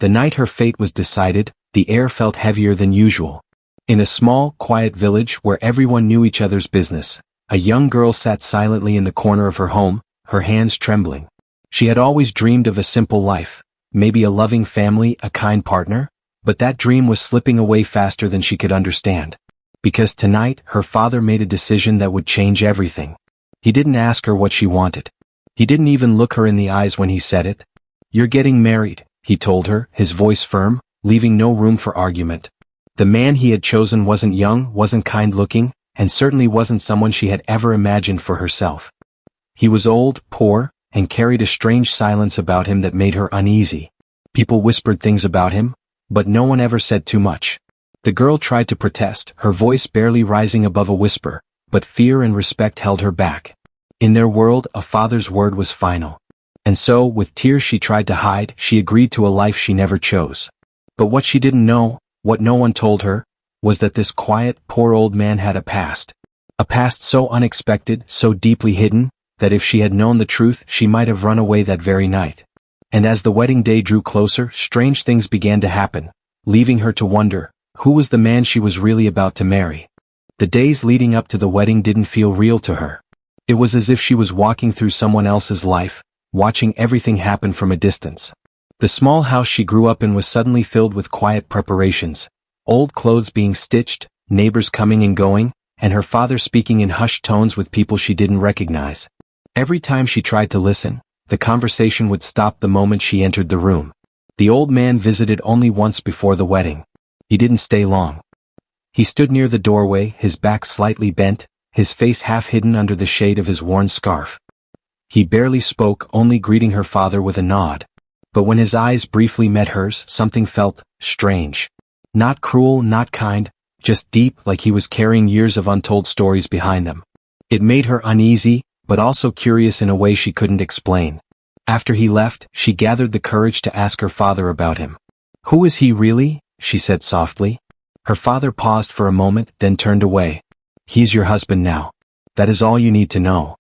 The night her fate was decided, the air felt heavier than usual. In a small, quiet village where everyone knew each other's business, a young girl sat silently in the corner of her home, her hands trembling. She had always dreamed of a simple life, maybe a loving family, a kind partner, but that dream was slipping away faster than she could understand. Because tonight, her father made a decision that would change everything. He didn't ask her what she wanted. He didn't even look her in the eyes when he said it. "You're getting married," he told her, his voice firm, leaving no room for argument. The man he had chosen wasn't young, wasn't kind-looking, and certainly wasn't someone she had ever imagined for herself. He was old, poor, and carried a strange silence about him that made her uneasy. People whispered things about him, but no one ever said too much. The girl tried to protest, her voice barely rising above a whisper, but fear and respect held her back. In their world, a father's word was final. And so, with tears she tried to hide, she agreed to a life she never chose. But what she didn't know, what no one told her, was that this quiet, poor old man had a past. A past so unexpected, so deeply hidden, that if she had known the truth she might have run away that very night. And as the wedding day drew closer, strange things began to happen, leaving her to wonder, who was the man she was really about to marry? The days leading up to the wedding didn't feel real to her. It was as if she was walking through someone else's life, watching everything happen from a distance. The small house she grew up in was suddenly filled with quiet preparations, old clothes being stitched, neighbors coming and going, and her father speaking in hushed tones with people she didn't recognize. Every time she tried to listen, the conversation would stop the moment she entered the room. The old man visited only once before the wedding. He didn't stay long. He stood near the doorway, his back slightly bent, his face half hidden under the shade of his worn scarf. He barely spoke, only greeting her father with a nod. But when his eyes briefly met hers, something felt strange. Not cruel, not kind, just deep, like he was carrying years of untold stories behind them. It made her uneasy, but also curious in a way she couldn't explain. After he left, she gathered the courage to ask her father about him. "Who is he really?" she said softly. Her father paused for a moment, then turned away. "He's your husband now. That is all you need to know."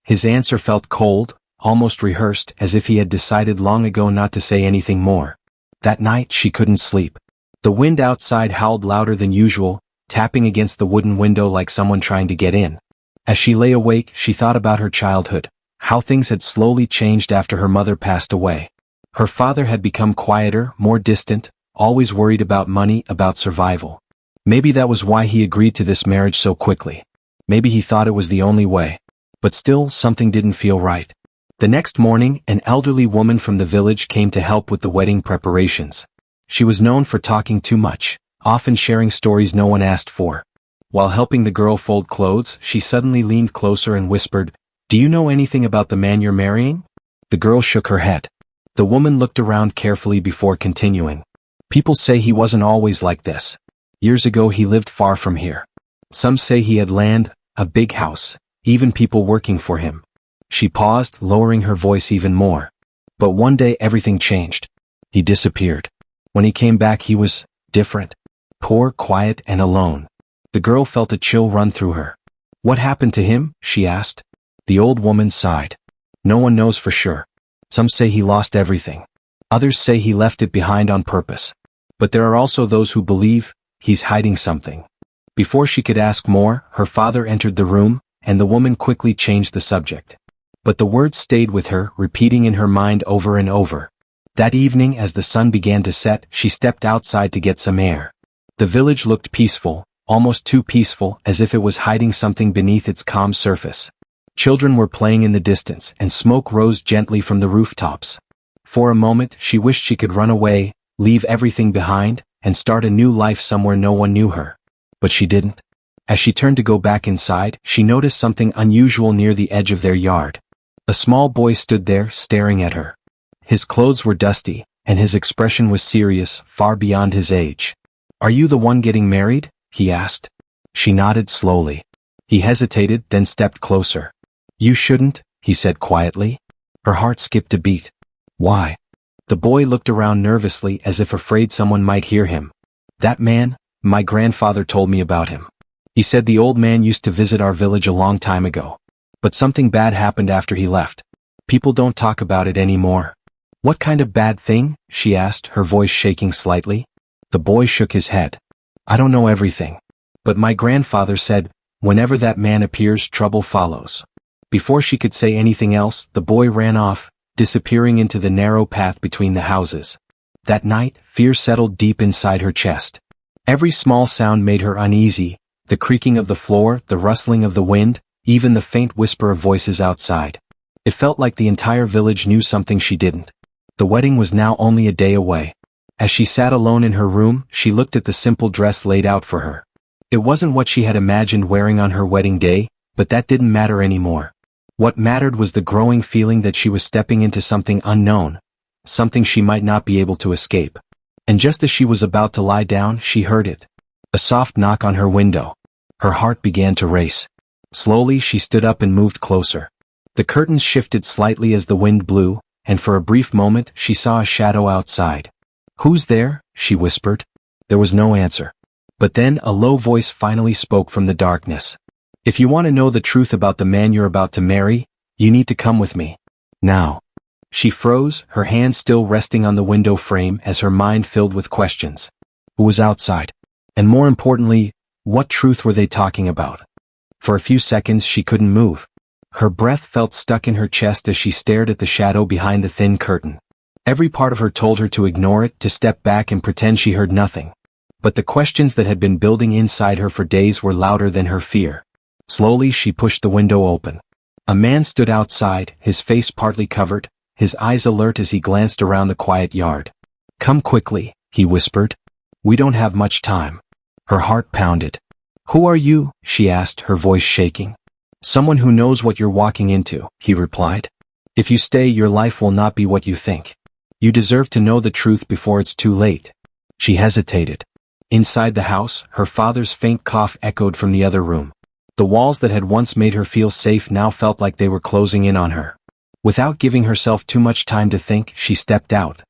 His answer felt cold, almost rehearsed, as if he had decided long ago not to say anything more. That night she couldn't sleep. The wind outside howled louder than usual, tapping against the wooden window like someone trying to get in. As she lay awake, she thought about her childhood, how things had slowly changed after her mother passed away. Her father had become quieter, more distant, always worried about money, about survival. Maybe that was why he agreed to this marriage so quickly. Maybe he thought it was the only way. But still, something didn't feel right. The next morning, an elderly woman from the village came to help with the wedding preparations. She was known for talking too much, often sharing stories no one asked for. While helping the girl fold clothes, she suddenly leaned closer and whispered, "Do you know anything about the man you're marrying?" The girl shook her head. The woman looked around carefully before continuing. "People say he wasn't always like this. Years ago he lived far from here. Some say he had land, a big house, even people working for him." She paused, lowering her voice even more. But one day everything changed. He disappeared. When he came back he was different. Poor, quiet, and alone. The girl felt a chill run through her. "What happened to him?" she asked. The old woman sighed. "No one knows for sure. Some say he lost everything. Others say he left it behind on purpose. But there are also those who believe he's hiding something." Before she could ask more, her father entered the room, and the woman quickly changed the subject. But the words stayed with her, repeating in her mind over and over. That evening, as the sun began to set, she stepped outside to get some air. The village looked peaceful, almost too peaceful, as if it was hiding something beneath its calm surface. Children were playing in the distance, and smoke rose gently from the rooftops. For a moment, she wished she could run away, leave everything behind, and start a new life somewhere no one knew her. But she didn't. As she turned to go back inside, she noticed something unusual near the edge of their yard. A small boy stood there, staring at her. His clothes were dusty, and his expression was serious, far beyond his age. "Are you the one getting married?" he asked. She nodded slowly. He hesitated, then stepped closer. "You shouldn't," he said quietly. Her heart skipped a beat. "Why?" The boy looked around nervously as if afraid someone might hear him. "That man, my grandfather told me about him. He said the old man used to visit our village a long time ago. But something bad happened after he left. People don't talk about it anymore." What kind of bad thing? She asked, her voice shaking slightly. The boy shook his head. I don't know everything. But my grandfather said, whenever that man appears, trouble follows. Before she could say anything else, the boy ran off, disappearing into the narrow path between the houses. That night, fear settled deep inside her chest. Every small sound made her uneasy, the creaking of the floor, the rustling of the wind, even the faint whisper of voices outside. It felt like the entire village knew something she didn't. The wedding was now only a day away. As she sat alone in her room, she looked at the simple dress laid out for her. It wasn't what she had imagined wearing on her wedding day, but that didn't matter anymore. What mattered was the growing feeling that she was stepping into something unknown, something she might not be able to escape. And just as she was about to lie down, she heard it. A soft knock on her window. Her heart began to race. Slowly she stood up and moved closer. The curtains shifted slightly as the wind blew, and for a brief moment she saw a shadow outside. Who's there? She whispered. There was no answer. But then a low voice finally spoke from the darkness. If you want to know the truth about the man you're about to marry, you need to come with me. Now. She froze, her hand still resting on the window frame as her mind filled with questions. Who was outside? And more importantly, what truth were they talking about? For a few seconds she couldn't move. Her breath felt stuck in her chest as she stared at the shadow behind the thin curtain. Every part of her told her to ignore it, to step back and pretend she heard nothing. But the questions that had been building inside her for days were louder than her fear. Slowly she pushed the window open. A man stood outside, his face partly covered, his eyes alert as he glanced around the quiet yard. Come quickly, he whispered. We don't have much time. Her heart pounded. Who are you? She asked, her voice shaking. Someone who knows what you're walking into, he replied. If you stay, your life will not be what you think. You deserve to know the truth before it's too late. She hesitated. Inside the house, her father's faint cough echoed from the other room. The walls that had once made her feel safe now felt like they were closing in on her. Without giving herself too much time to think, she stepped out.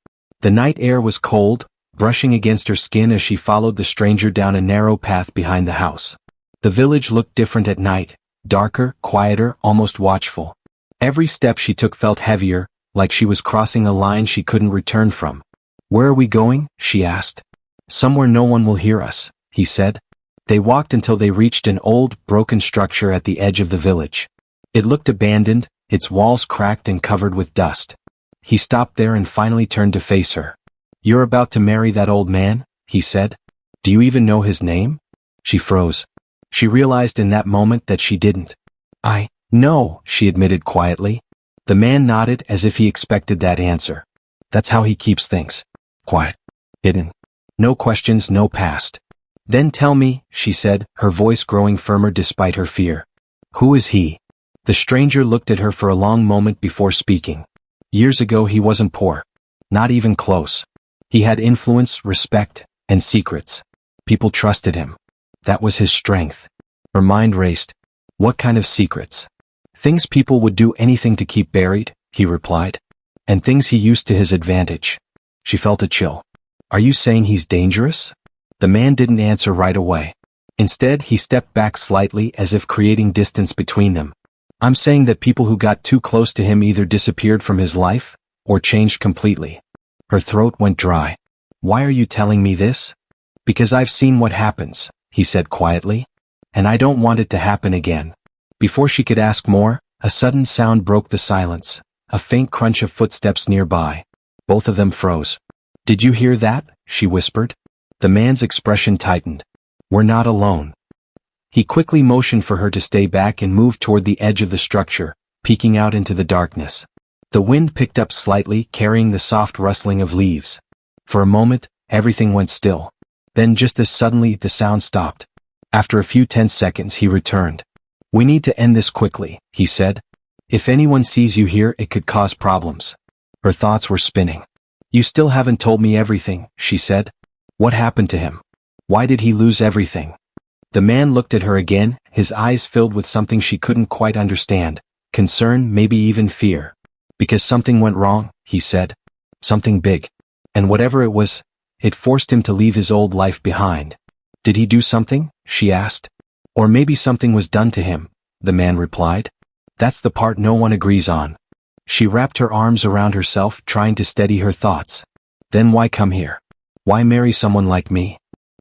The night air was cold, brushing against her skin as she followed the stranger down a narrow path behind the house. The village looked different at night, darker, quieter, almost watchful. Every step she took felt heavier, like she was crossing a line she couldn't return from. Where are we going? She asked. Somewhere no one will hear us, he said. They walked until they reached an old, broken structure at the edge of the village. It looked abandoned, its walls cracked and covered with dust. He stopped there and finally turned to face her. You're about to marry that old man? He said. Do you even know his name? She froze. She realized in that moment that she didn't. No, she admitted quietly. The man nodded as if he expected that answer. That's how he keeps things. Quiet. Hidden. No questions, no past. Then tell me, she said, her voice growing firmer despite her fear. Who is he? The stranger looked at her for a long moment before speaking. Years ago he wasn't poor. Not even close. He had influence, respect, and secrets. People trusted him. That was his strength. Her mind raced. What kind of secrets? Things people would do anything to keep buried, he replied. And things he used to his advantage. She felt a chill. Are you saying he's dangerous? The man didn't answer right away. Instead, he stepped back slightly as if creating distance between them. I'm saying that people who got too close to him either disappeared from his life, or changed completely. Her throat went dry. Why are you telling me this? Because I've seen what happens, he said quietly. And I don't want it to happen again. Before she could ask more, a sudden sound broke the silence, a faint crunch of footsteps nearby. Both of them froze. Did you hear that? She whispered. The man's expression tightened. We're not alone. He quickly motioned for her to stay back and moved toward the edge of the structure, peeking out into the darkness. The wind picked up slightly, carrying the soft rustling of leaves. For a moment, everything went still. Then just as suddenly, the sound stopped. After a few tense seconds, he returned. We need to end this quickly, he said. If anyone sees you here, it could cause problems. Her thoughts were spinning. You still haven't told me everything, she said. What happened to him? Why did he lose everything? The man looked at her again, his eyes filled with something she couldn't quite understand. Concern, maybe even fear. Because something went wrong, he said. Something big. And whatever it was, it forced him to leave his old life behind. Did he do something? She asked. Or maybe something was done to him, the man replied. That's the part no one agrees on. She wrapped her arms around herself, trying to steady her thoughts. Then why come here? Why marry someone like me?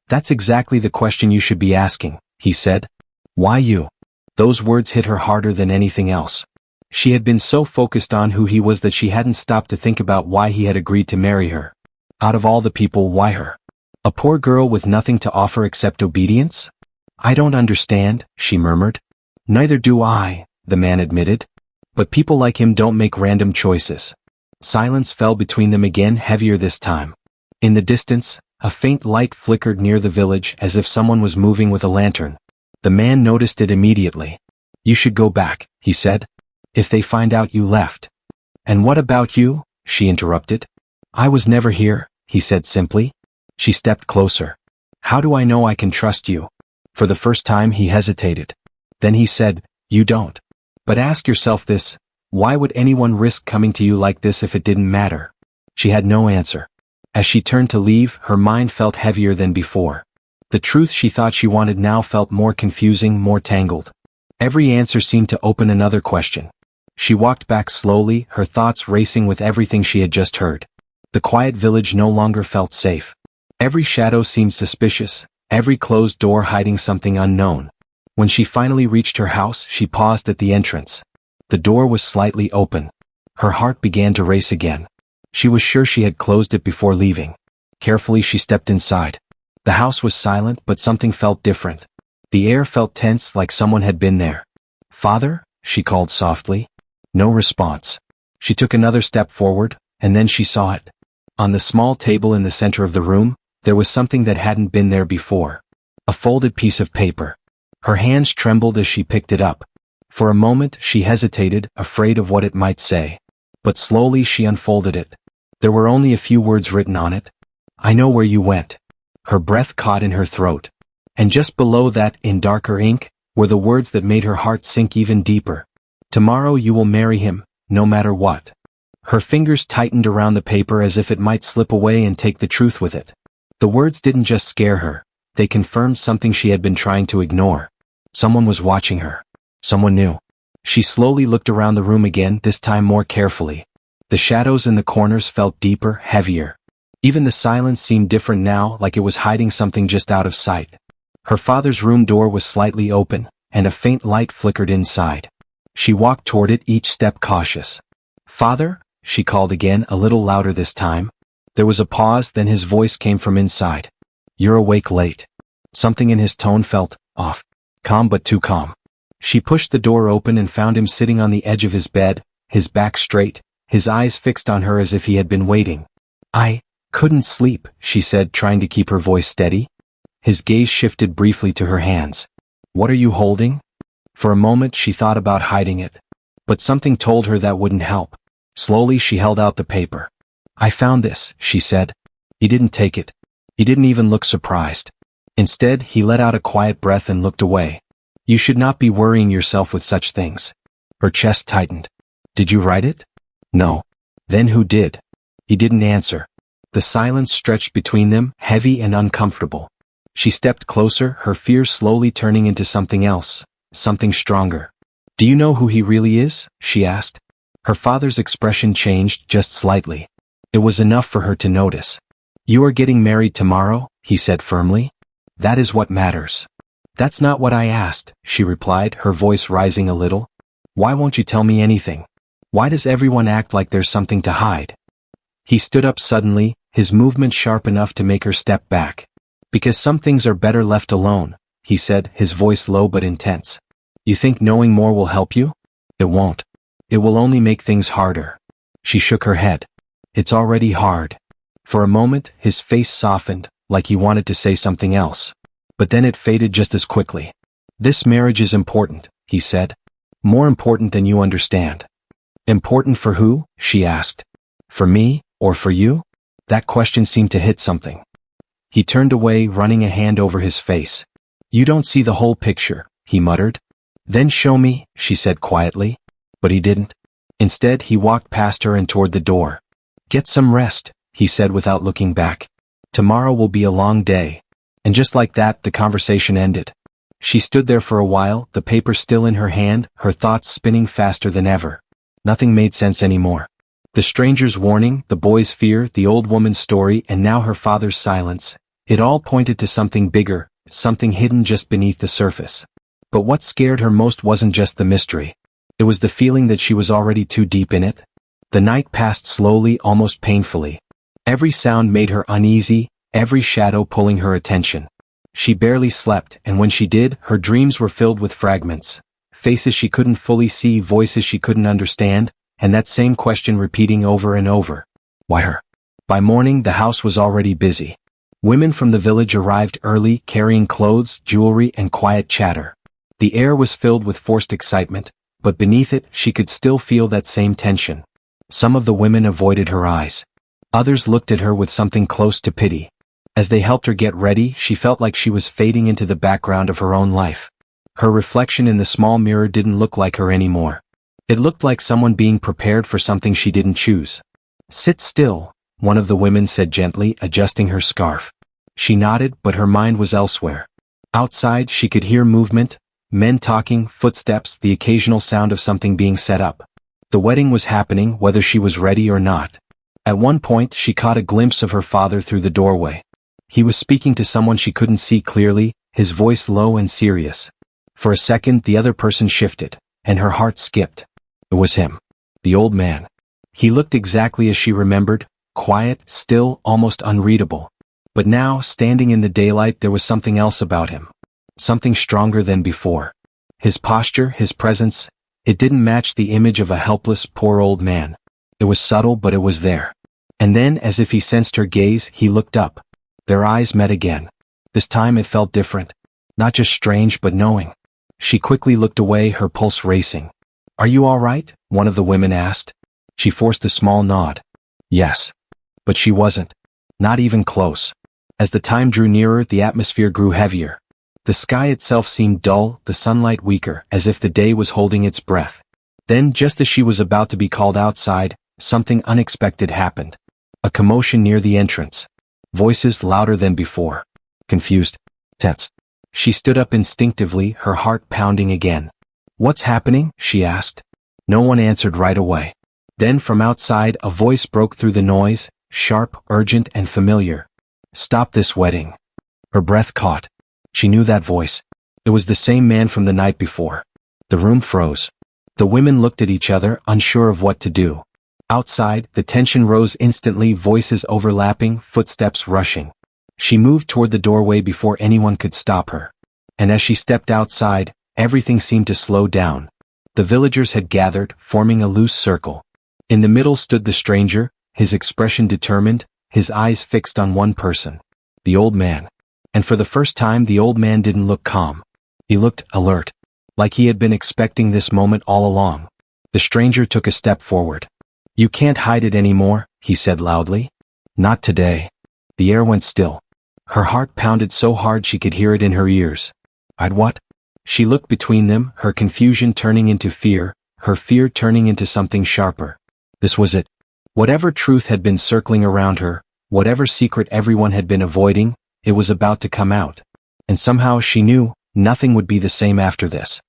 That's exactly the question you should be asking, he said. Why you? Those words hit her harder than anything else. She had been so focused on who he was that she hadn't stopped to think about why he had agreed to marry her. Out of all the people, why her? A poor girl with nothing to offer except obedience? I don't understand, she murmured. Neither do I, the man admitted. But people like him don't make random choices. Silence fell between them again, heavier this time. In the distance, a faint light flickered near the village as if someone was moving with a lantern. The man noticed it immediately. You should go back, he said. If they find out you left. And what about you? She interrupted. I was never here, he said simply. She stepped closer. How do I know I can trust you? For the first time he hesitated. Then he said, you don't. But ask yourself this, why would anyone risk coming to you like this if it didn't matter? She had no answer. As she turned to leave, her mind felt heavier than before. The truth she thought she wanted now felt more confusing, more tangled. Every answer seemed to open another question. She walked back slowly, her thoughts racing with everything she had just heard. The quiet village no longer felt safe. Every shadow seemed suspicious, every closed door hiding something unknown. When she finally reached her house, she paused at the entrance. The door was slightly open. Her heart began to race again. She was sure she had closed it before leaving. Carefully she stepped inside. The house was silent, but something felt different. The air felt tense, like someone had been there. Father? She called softly. No response. She took another step forward, and then she saw it. On the small table in the center of the room, there was something that hadn't been there before. A folded piece of paper. Her hands trembled as she picked it up. For a moment she hesitated, afraid of what it might say. But slowly she unfolded it. There were only a few words written on it. I know where you went. Her breath caught in her throat. And just below that, in darker ink, were the words that made her heart sink even deeper. Tomorrow you will marry him, no matter what. Her fingers tightened around the paper as if it might slip away and take the truth with it. The words didn't just scare her. They confirmed something she had been trying to ignore. Someone was watching her. Someone new. She slowly looked around the room again, this time more carefully. The shadows in the corners felt deeper, heavier. Even the silence seemed different now, like it was hiding something just out of sight. Her father's room door was slightly open, and a faint light flickered inside. She walked toward it, each step cautious. Father? She called again, a little louder this time. There was a pause, then his voice came from inside. You're awake late. Something in his tone felt off. Calm but too calm. She pushed the door open and found him sitting on the edge of his bed, his back straight, his eyes fixed on her as if he had been waiting. I couldn't sleep, she said, trying to keep her voice steady. His gaze shifted briefly to her hands. What are you holding? For a moment she thought about hiding it. But something told her that wouldn't help. Slowly she held out the paper. I found this, she said. He didn't take it. He didn't even look surprised. Instead, he let out a quiet breath and looked away. You should not be worrying yourself with such things. Her chest tightened. Did you write it? No. Then who did? He didn't answer. The silence stretched between them, heavy and uncomfortable. She stepped closer, her fears slowly turning into something else, something stronger. Do you know who he really is? She asked. Her father's expression changed just slightly. It was enough for her to notice. You are getting married tomorrow, he said firmly. That is what matters. That's not what I asked, she replied, her voice rising a little. Why won't you tell me anything? Why does everyone act like there's something to hide? He stood up suddenly, his movement sharp enough to make her step back. Because some things are better left alone, he said, his voice low but intense. You think knowing more will help you? It won't. It will only make things harder. She shook her head. It's already hard. For a moment, his face softened, like he wanted to say something else. But then it faded just as quickly. This marriage is important, he said. More important than you understand. Important for who? She asked. For me, or for you? That question seemed to hit something. He turned away, running a hand over his face. You don't see the whole picture, he muttered. Then show me, she said quietly. But he didn't. Instead, he walked past her and toward the door. Get some rest, he said without looking back. Tomorrow will be a long day. And just like that, the conversation ended. She stood there for a while, the paper still in her hand, her thoughts spinning faster than ever. Nothing made sense anymore. The stranger's warning, the boy's fear, the old woman's story, and now her father's silence. It all pointed to something bigger, something hidden just beneath the surface. But what scared her most wasn't just the mystery. It was the feeling that she was already too deep in it. The night passed slowly, almost painfully. Every sound made her uneasy, every shadow pulling her attention. She barely slept, and when she did, her dreams were filled with fragments. Faces she couldn't fully see, voices she couldn't understand, and that same question repeating over and over. Why her? By morning, the house was already busy. Women from the village arrived early, carrying clothes, jewelry, and quiet chatter. The air was filled with forced excitement, but beneath it, she could still feel that same tension. Some of the women avoided her eyes. Others looked at her with something close to pity. As they helped her get ready, she felt like she was fading into the background of her own life. Her reflection in the small mirror didn't look like her anymore. It looked like someone being prepared for something she didn't choose. Sit still, one of the women said gently, adjusting her scarf. She nodded, but her mind was elsewhere. Outside, she could hear movement, men talking, footsteps, the occasional sound of something being set up. The wedding was happening, whether she was ready or not. At one point, she caught a glimpse of her father through the doorway. He was speaking to someone she couldn't see clearly, his voice low and serious. For a second, the other person shifted, and her heart skipped. It was him. The old man. He looked exactly as she remembered, quiet, still, almost unreadable. But now, standing in the daylight, there was something else about him. Something stronger than before. His posture, his presence, it didn't match the image of a helpless, poor old man. It was subtle, but it was there. And then, as if he sensed her gaze, he looked up. Their eyes met again. This time it felt different. Not just strange, but knowing. She quickly looked away, her pulse racing. Are you all right? One of the women asked. She forced a small nod. Yes. But she wasn't. Not even close. As the time drew nearer, the atmosphere grew heavier. The sky itself seemed dull, the sunlight weaker, as if the day was holding its breath. Then, just as she was about to be called outside, something unexpected happened. A commotion near the entrance. Voices louder than before. Confused. Tense. She stood up instinctively, her heart pounding again. What's happening? She asked. No one answered right away. Then from outside, a voice broke through the noise, sharp, urgent, and familiar. Stop this wedding. Her breath caught. She knew that voice. It was the same man from the night before. The room froze. The women looked at each other, unsure of what to do. Outside, the tension rose instantly, voices overlapping, footsteps rushing. She moved toward the doorway before anyone could stop her. And as she stepped outside, everything seemed to slow down. The villagers had gathered, forming a loose circle. In the middle stood the stranger, his expression determined, his eyes fixed on one person. The old man. And for the first time, the old man didn't look calm. He looked alert. Like he had been expecting this moment all along. The stranger took a step forward. You can't hide it anymore, he said loudly. Not today. The air went still. Her heart pounded so hard she could hear it in her ears. I'd what? She looked between them, her confusion turning into fear, her fear turning into something sharper. This was it. Whatever truth had been circling around her, whatever secret everyone had been avoiding, it was about to come out. And somehow she knew, nothing would be the same after this.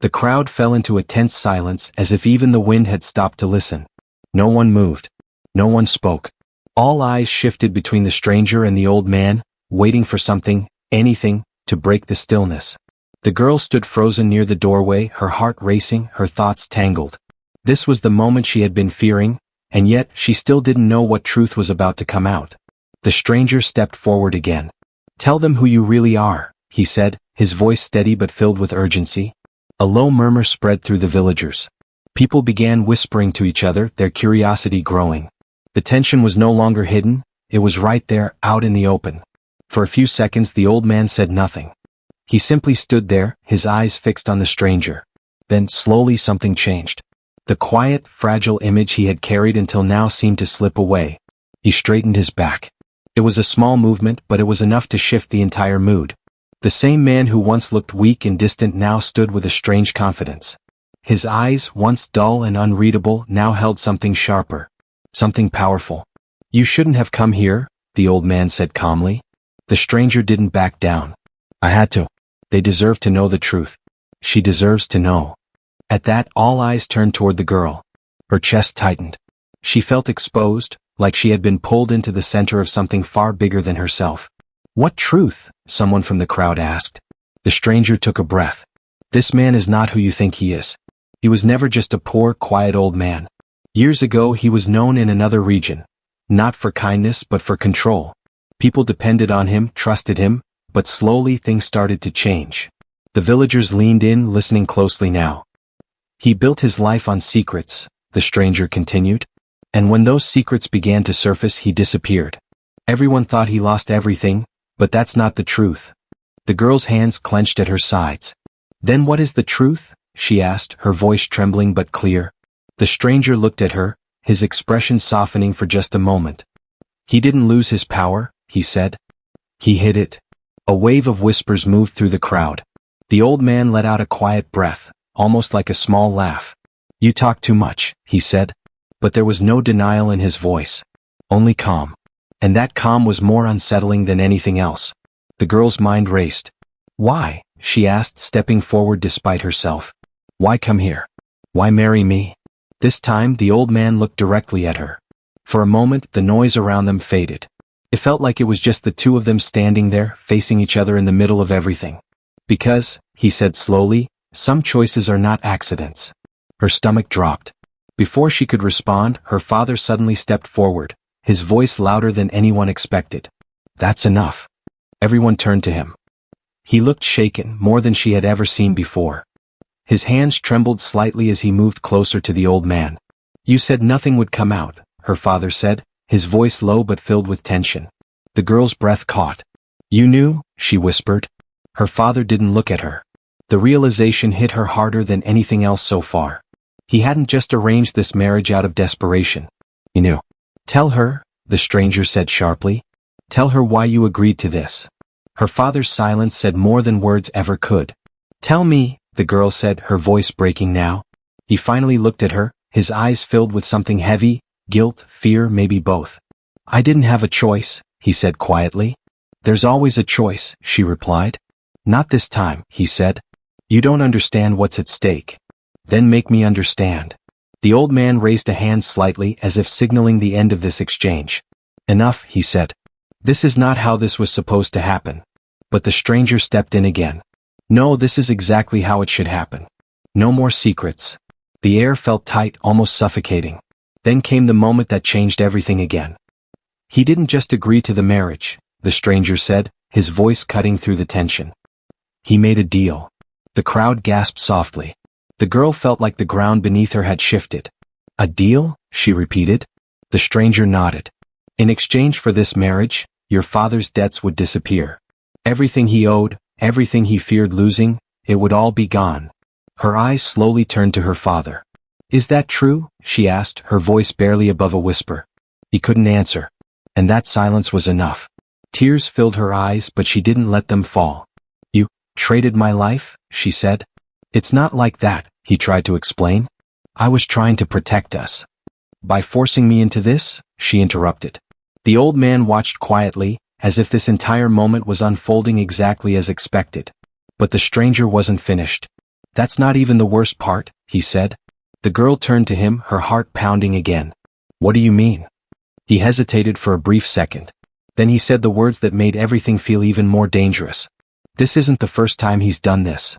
The crowd fell into a tense silence, as if even the wind had stopped to listen. No one moved. No one spoke. All eyes shifted between the stranger and the old man, waiting for something, anything, to break the stillness. The girl stood frozen near the doorway, her heart racing, her thoughts tangled. This was the moment she had been fearing, and yet she still didn't know what truth was about to come out. The stranger stepped forward again. Tell them who you really are, he said, his voice steady but filled with urgency. A low murmur spread through the villagers. People began whispering to each other, their curiosity growing. The tension was no longer hidden, it was right there, out in the open. For a few seconds the old man said nothing. He simply stood there, his eyes fixed on the stranger. Then, slowly something changed. The quiet, fragile image he had carried until now seemed to slip away. He straightened his back. It was a small movement, but it was enough to shift the entire mood. The same man who once looked weak and distant now stood with a strange confidence. His eyes, once dull and unreadable, now held something sharper. Something powerful. You shouldn't have come here, the old man said calmly. The stranger didn't back down. I had to. They deserve to know the truth. She deserves to know. At that, all eyes turned toward the girl. Her chest tightened. She felt exposed, like she had been pulled into the center of something far bigger than herself. "What truth?" someone from the crowd asked. The stranger took a breath. "This man is not who you think he is. He was never just a poor, quiet old man. Years ago he was known in another region. Not for kindness but for control. People depended on him, trusted him, but slowly things started to change." The villagers leaned in, listening closely now. "He built his life on secrets," the stranger continued. "And when those secrets began to surface, he disappeared. Everyone thought he lost everything, but that's not the truth." The girl's hands clenched at her sides. "Then what is the truth?" she asked, her voice trembling but clear. The stranger looked at her, his expression softening for just a moment. "He didn't lose his power," he said. "He hid it." A wave of whispers moved through the crowd. The old man let out a quiet breath, almost like a small laugh. "You talk too much," he said. But there was no denial in his voice. Only calm. And that calm was more unsettling than anything else. The girl's mind raced. "Why?" she asked, stepping forward despite herself. "Why come here? Why marry me?" This time the old man looked directly at her. For a moment the noise around them faded. It felt like it was just the two of them standing there, facing each other in the middle of everything. "Because," he said slowly, "some choices are not accidents." Her stomach dropped. Before she could respond, her father suddenly stepped forward, his voice louder than anyone expected. "That's enough." Everyone turned to him. He looked shaken, more than she had ever seen before. His hands trembled slightly as he moved closer to the old man. "You said nothing would come out," her father said, his voice low but filled with tension. The girl's breath caught. "You knew?" she whispered. Her father didn't look at her. The realization hit her harder than anything else so far. He hadn't just arranged this marriage out of desperation. He knew. "Tell her," the stranger said sharply. "Tell her why you agreed to this." Her father's silence said more than words ever could. "Tell me," the girl said, her voice breaking now. He finally looked at her, his eyes filled with something heavy, guilt, fear, maybe both. "I didn't have a choice," he said quietly. "There's always a choice," she replied. "Not this time," he said. "You don't understand what's at stake." "Then make me understand." The old man raised a hand slightly as if signaling the end of this exchange. "Enough," he said. "This is not how this was supposed to happen." But the stranger stepped in again. "No, this is exactly how it should happen. No more secrets." The air felt tight, almost suffocating. Then came the moment that changed everything again. "He didn't just agree to the marriage," the stranger said, his voice cutting through the tension. "He made a deal." The crowd gasped softly. The girl felt like the ground beneath her had shifted. "A deal?" she repeated. The stranger nodded. "In exchange for this marriage, your father's debts would disappear. Everything he owed, everything he feared losing, it would all be gone." Her eyes slowly turned to her father. "Is that true?" she asked, her voice barely above a whisper. He couldn't answer. And that silence was enough. Tears filled her eyes, but she didn't let them fall. "You traded my life?" she said. "It's not like that," he tried to explain. "I was trying to protect us." "By forcing me into this?" she interrupted. The old man watched quietly, as if this entire moment was unfolding exactly as expected. But the stranger wasn't finished. "That's not even the worst part," he said. The girl turned to him, her heart pounding again. "What do you mean?" He hesitated for a brief second. Then he said the words that made everything feel even more dangerous. "This isn't the first time he's done this."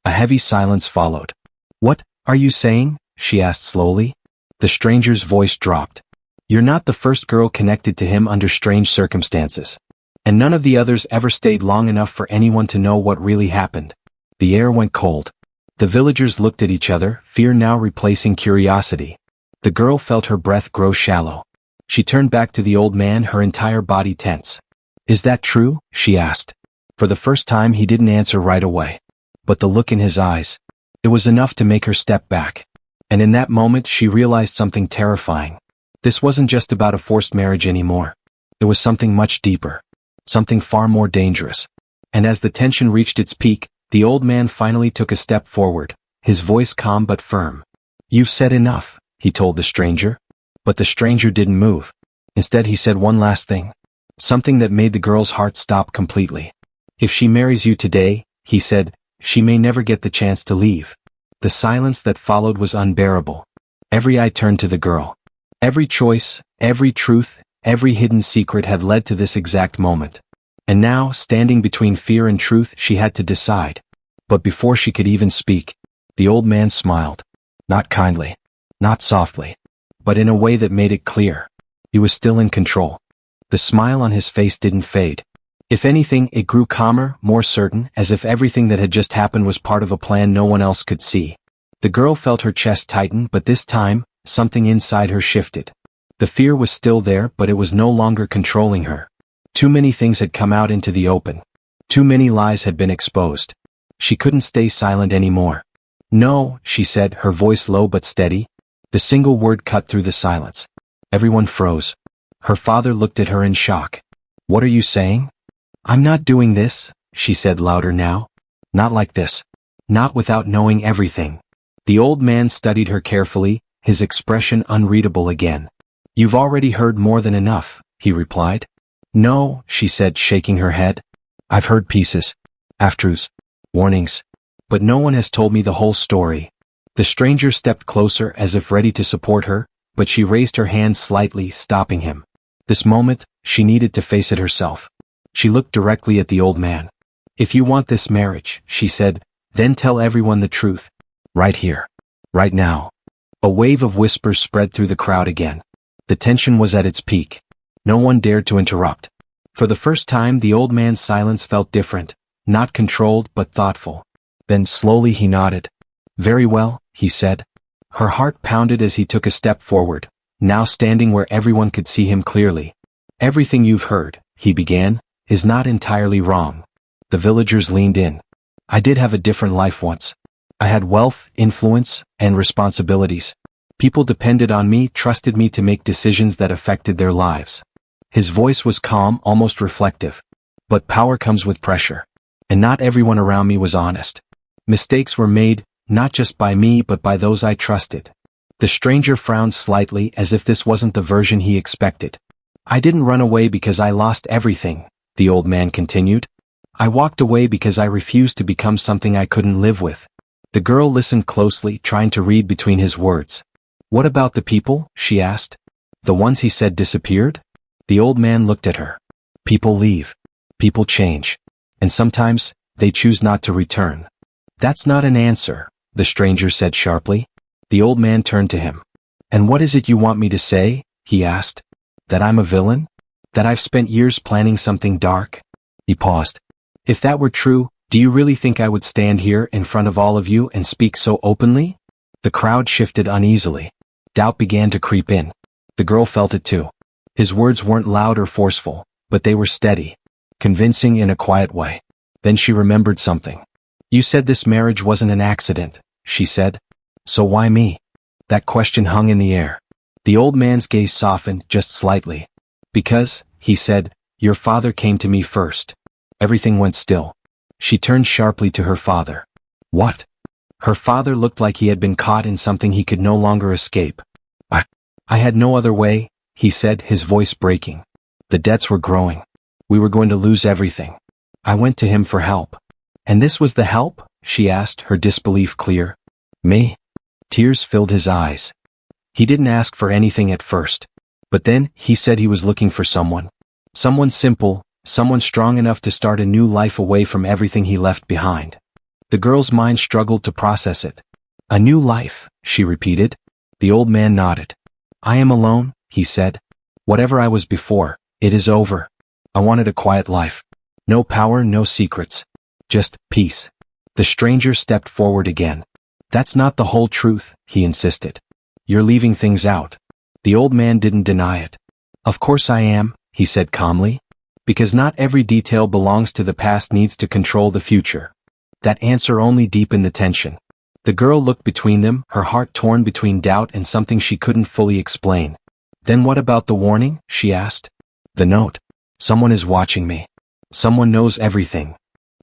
A heavy silence followed. "What are you saying?" she asked slowly. The stranger's voice dropped. "You're not the first girl connected to him under strange circumstances. And none of the others ever stayed long enough for anyone to know what really happened." The air went cold. The villagers looked at each other, fear now replacing curiosity. The girl felt her breath grow shallow. She turned back to the old man, her entire body tense. "Is that true?" she asked. For the first time he didn't answer right away. But the look in his eyes, it was enough to make her step back. And in that moment she realized something terrifying. This wasn't just about a forced marriage anymore. It was something much deeper. Something far more dangerous. And as the tension reached its peak, the old man finally took a step forward, his voice calm but firm. "You've said enough," he told the stranger. But the stranger didn't move. Instead he said one last thing. Something that made the girl's heart stop completely. "If she marries you today," he said, "she may never get the chance to leave." The silence that followed was unbearable. Every eye turned to the girl. Every choice, every truth, every hidden secret had led to this exact moment. And now, standing between fear and truth, she had to decide. But before she could even speak, the old man smiled. Not kindly, not softly, but in a way that made it clear. He was still in control. The smile on his face didn't fade. If anything, it grew calmer, more certain, as if everything that had just happened was part of a plan no one else could see. The girl felt her chest tighten, but this time, something inside her shifted. The fear was still there, but it was no longer controlling her. Too many things had come out into the open. Too many lies had been exposed. She couldn't stay silent anymore. No, she said, her voice low but steady. The single word cut through the silence. Everyone froze. Her father looked at her in shock. What are you saying? I'm not doing this, she said louder now. Not like this. Not without knowing everything. The old man studied her carefully, his expression unreadable again. You've already heard more than enough, he replied. No, she said, shaking her head. I've heard pieces, half-truths, warnings, but no one has told me the whole story. The stranger stepped closer as if ready to support her, but she raised her hand slightly, stopping him. This moment, she needed to face it herself. She looked directly at the old man. If you want this marriage, she said, then tell everyone the truth. Right here. Right now. A wave of whispers spread through the crowd again. The tension was at its peak. No one dared to interrupt. For the first time, the old man's silence felt different, not controlled but thoughtful. Then slowly he nodded. Very well, he said. Her heart pounded as he took a step forward, now standing where everyone could see him clearly. Everything you've heard, he began, is not entirely wrong. The villagers leaned in. I did have a different life once. I had wealth, influence, and responsibilities. People depended on me, trusted me to make decisions that affected their lives. His voice was calm, almost reflective. But power comes with pressure. And not everyone around me was honest. Mistakes were made, not just by me but by those I trusted. The stranger frowned slightly as if this wasn't the version he expected. I didn't run away because I lost everything, the old man continued. I walked away because I refused to become something I couldn't live with. The girl listened closely, trying to read between his words. What about the people? She asked. The ones he said disappeared? The old man looked at her. People leave. People change. And sometimes, they choose not to return. That's not an answer, the stranger said sharply. The old man turned to him. And what is it you want me to say? He asked. That I'm a villain? That I've spent years planning something dark? He paused. If that were true, do you really think I would stand here in front of all of you and speak so openly? The crowd shifted uneasily. Doubt began to creep in. The girl felt it too. His words weren't loud or forceful, but they were steady, convincing in a quiet way. Then she remembered something. You said this marriage wasn't an accident, she said. So why me? That question hung in the air. The old man's gaze softened just slightly. Because, he said, your father came to me first. Everything went still. She turned sharply to her father. What? Her father looked like he had been caught in something he could no longer escape. I had no other way, he said, his voice breaking. The debts were growing. We were going to lose everything. I went to him for help. And this was the help? She asked, her disbelief clear. Me? Tears filled his eyes. He didn't ask for anything at first. But then, he said he was looking for someone. Someone simple, someone strong enough to start a new life away from everything he left behind. The girl's mind struggled to process it. A new life, she repeated. The old man nodded. I am alone, he said. Whatever I was before, it is over. I wanted a quiet life. No power, no secrets. Just peace. The stranger stepped forward again. That's not the whole truth, he insisted. You're leaving things out. The old man didn't deny it. Of course I am, he said calmly. Because not every detail belongs to the past needs to control the future. That answer only deepened the tension. The girl looked between them, her heart torn between doubt and something she couldn't fully explain. Then what about the warning? She asked. The note. Someone is watching me. Someone knows everything.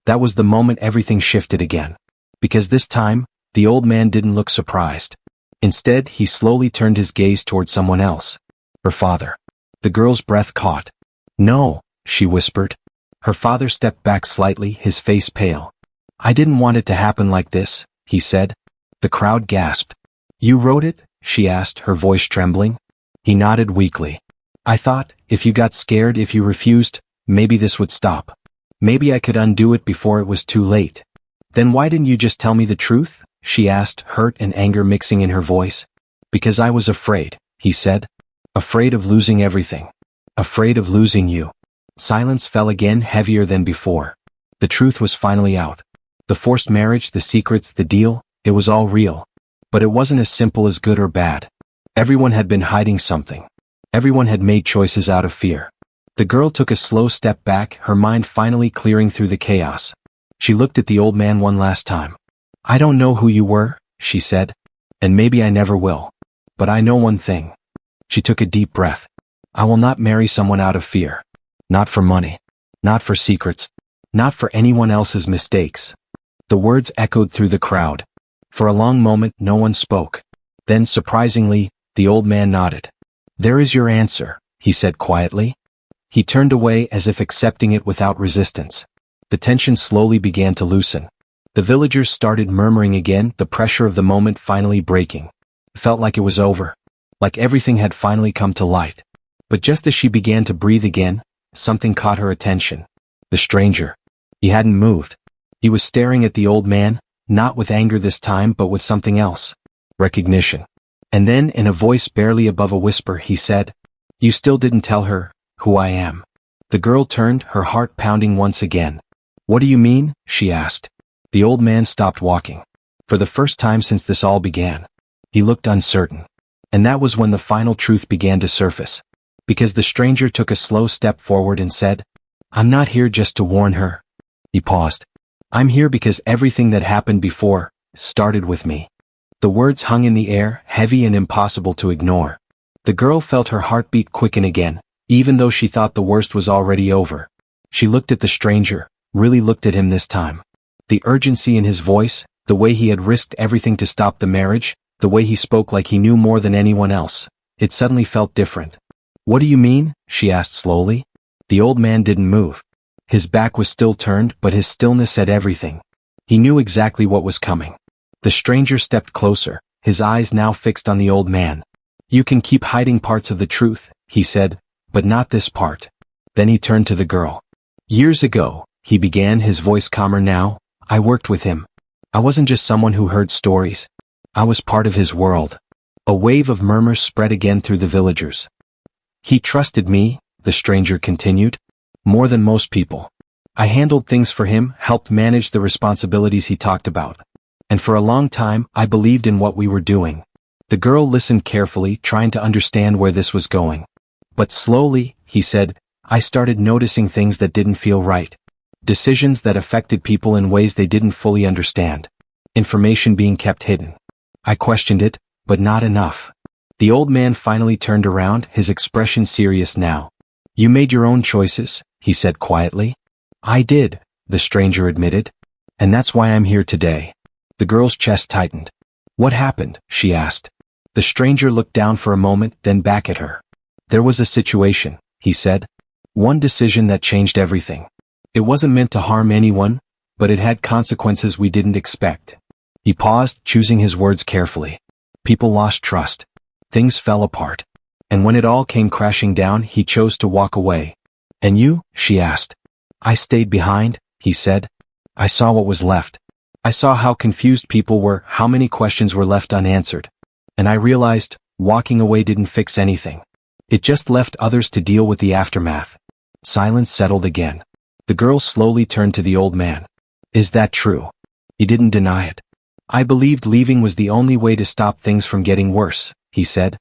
That was the moment everything shifted again. Because this time, the old man didn't look surprised. Instead, he slowly turned his gaze toward someone else. Her father. The girl's breath caught. No, she whispered. Her father stepped back slightly, his face pale. I didn't want it to happen like this, he said. The crowd gasped. You wrote it? she asked, her voice trembling. He nodded weakly. I thought, if you got scared, if you refused, maybe this would stop. Maybe I could undo it before it was too late. Then why didn't you just tell me the truth? She asked, hurt and anger mixing in her voice. Because I was afraid, he said. Afraid of losing everything. Afraid of losing you. Silence fell again, heavier than before. The truth was finally out. The forced marriage, the secrets, the deal, it was all real. But it wasn't as simple as good or bad. Everyone had been hiding something. Everyone had made choices out of fear. The girl took a slow step back, her mind finally clearing through the chaos. She looked at the old man one last time. I don't know who you were, she said. And maybe I never will. But I know one thing. She took a deep breath. I will not marry someone out of fear. Not for money. Not for secrets. Not for anyone else's mistakes. The words echoed through the crowd. For a long moment, no one spoke. Then, surprisingly, the old man nodded. There is your answer, he said quietly. He turned away as if accepting it without resistance. The tension slowly began to loosen. The villagers started murmuring again, the pressure of the moment finally breaking. It felt like it was over. Like everything had finally come to light. But just as she began to breathe again, something caught her attention. The stranger. He hadn't moved. He was staring at the old man, not with anger this time but with something else. Recognition. And then, in a voice barely above a whisper, he said, You still didn't tell her who I am. The girl turned, her heart pounding once again. What do you mean? She asked. The old man stopped walking. For the first time since this all began. He looked uncertain. And that was when the final truth began to surface. Because the stranger took a slow step forward and said, I'm not here just to warn her. He paused. I'm here because everything that happened before started with me. The words hung in the air, heavy and impossible to ignore. The girl felt her heartbeat quicken again, even though she thought the worst was already over. She looked at the stranger, really looked at him this time. The urgency in his voice, the way he had risked everything to stop the marriage, the way he spoke like he knew more than anyone else, it suddenly felt different. What do you mean? She asked slowly. The old man didn't move. His back was still turned, but his stillness said everything. He knew exactly what was coming. The stranger stepped closer, his eyes now fixed on the old man. You can keep hiding parts of the truth, he said, but not this part. Then he turned to the girl. Years ago, he began, his voice calmer now, I worked with him. I wasn't just someone who heard stories. I was part of his world. A wave of murmurs spread again through the villagers. He trusted me, the stranger continued, more than most people. I handled things for him, helped manage the responsibilities he talked about. And for a long time, I believed in what we were doing. The girl listened carefully, trying to understand where this was going. But slowly, he said, I started noticing things that didn't feel right. Decisions that affected people in ways they didn't fully understand. Information being kept hidden. I questioned it, but not enough. The old man finally turned around, his expression serious now. You made your own choices, he said quietly. I did, the stranger admitted. And that's why I'm here today. The girl's chest tightened. What happened? She asked. The stranger looked down for a moment, then back at her. There was a situation, he said. One decision that changed everything. It wasn't meant to harm anyone, but it had consequences we didn't expect. He paused, choosing his words carefully. People lost trust. Things fell apart. And when it all came crashing down, he chose to walk away. And you? She asked. I stayed behind, he said. I saw what was left. I saw how confused people were, how many questions were left unanswered. And I realized, walking away didn't fix anything. It just left others to deal with the aftermath. Silence settled again. The girl slowly turned to the old man. Is that true? He didn't deny it. I believed leaving was the only way to stop things from getting worse, he said.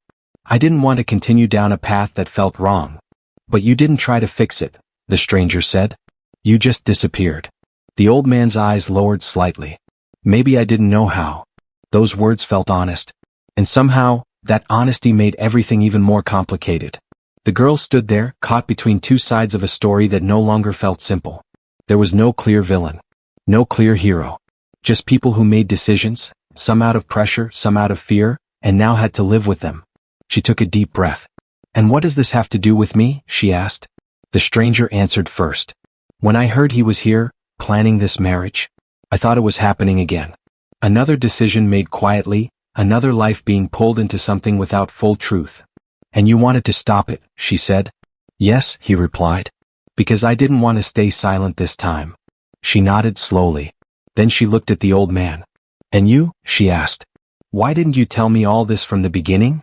I didn't want to continue down a path that felt wrong. But you didn't try to fix it, the stranger said. You just disappeared. The old man's eyes lowered slightly. Maybe I didn't know how. Those words felt honest. And somehow, that honesty made everything even more complicated. The girl stood there, caught between two sides of a story that no longer felt simple. There was no clear villain. No clear hero. Just people who made decisions, some out of pressure, some out of fear, and now had to live with them. She took a deep breath. And what does this have to do with me? She asked. The stranger answered first. When I heard he was here, planning this marriage, I thought it was happening again. Another decision made quietly, another life being pulled into something without full truth. And you wanted to stop it, she said. Yes, he replied. Because I didn't want to stay silent this time. She nodded slowly. Then she looked at the old man. And you? She asked. Why didn't you tell me all this from the beginning?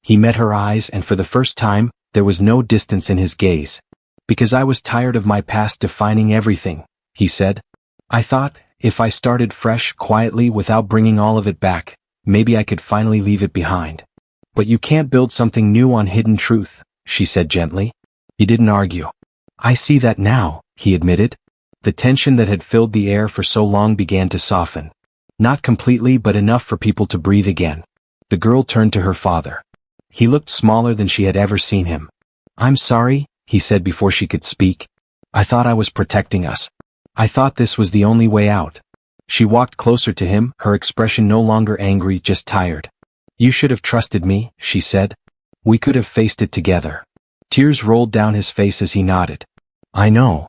He met her eyes, and for the first time, there was no distance in his gaze. Because I was tired of my past defining everything, he said. I thought, if I started fresh, quietly, without bringing all of it back, maybe I could finally leave it behind. But you can't build something new on hidden truth, she said gently. He didn't argue. I see that now, he admitted. The tension that had filled the air for so long began to soften. Not completely, but enough for people to breathe again. The girl turned to her father. He looked smaller than she had ever seen him. I'm sorry, he said before she could speak. I thought I was protecting us. I thought this was the only way out. She walked closer to him, her expression no longer angry, just tired. You should have trusted me, she said. We could have faced it together. Tears rolled down his face as he nodded. I know.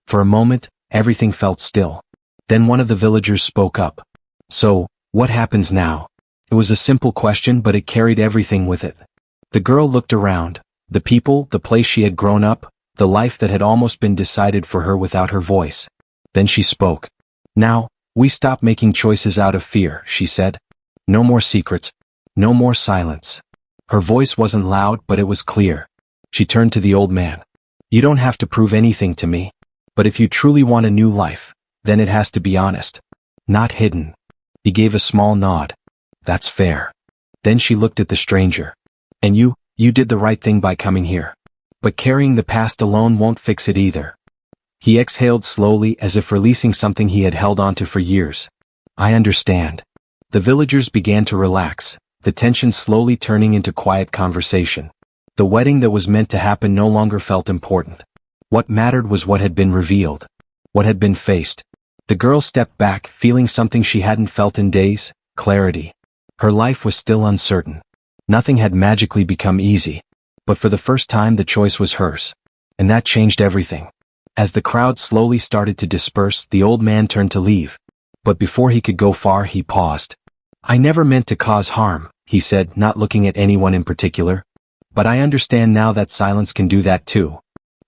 For a moment, everything felt still. Then one of the villagers spoke up. So, what happens now? It was a simple question, but it carried everything with it. The girl looked around. The people, the place she had grown up, the life that had almost been decided for her without her voice. Then she spoke. Now, we stop making choices out of fear, she said. No more secrets. No more silence. Her voice wasn't loud, but it was clear. She turned to the old man. You don't have to prove anything to me. But if you truly want a new life, then it has to be honest. Not hidden. He gave a small nod. That's fair. Then she looked at the stranger. And you did the right thing by coming here. But carrying the past alone won't fix it either. He exhaled slowly, as if releasing something he had held onto for years. I understand. The villagers began to relax, the tension slowly turning into quiet conversation. The wedding that was meant to happen no longer felt important. What mattered was what had been revealed. What had been faced. The girl stepped back, feeling something she hadn't felt in days, clarity. Her life was still uncertain. Nothing had magically become easy. But for the first time the choice was hers. And that changed everything. As the crowd slowly started to disperse, the old man turned to leave. But before he could go far, he paused. I never meant to cause harm, he said, not looking at anyone in particular. But I understand now that silence can do that too.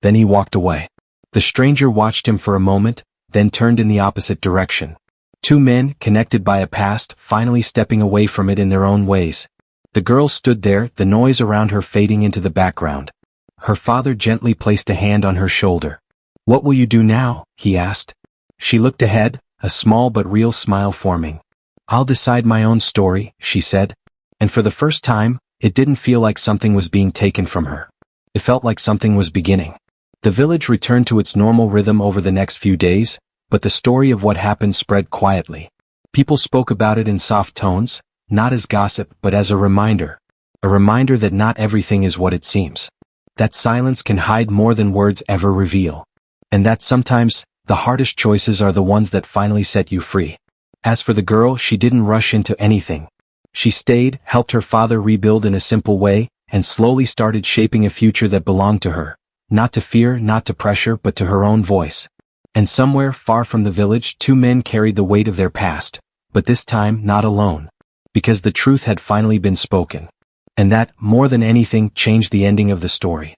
Then he walked away. The stranger watched him for a moment, then turned in the opposite direction. Two men, connected by a past, finally stepping away from it in their own ways. The girl stood there, the noise around her fading into the background. Her father gently placed a hand on her shoulder. What will you do now? He asked. She looked ahead, a small but real smile forming. I'll decide my own story, she said. And for the first time, it didn't feel like something was being taken from her. It felt like something was beginning. The village returned to its normal rhythm over the next few days, but the story of what happened spread quietly. People spoke about it in soft tones, not as gossip but as a reminder. A reminder that not everything is what it seems. That silence can hide more than words ever reveal. And that sometimes, the hardest choices are the ones that finally set you free. As for the girl, she didn't rush into anything. She stayed, helped her father rebuild in a simple way, and slowly started shaping a future that belonged to her. Not to fear, not to pressure, but to her own voice. And somewhere far from the village, two men carried the weight of their past, but this time not alone. Because the truth had finally been spoken. And that, more than anything, changed the ending of the story.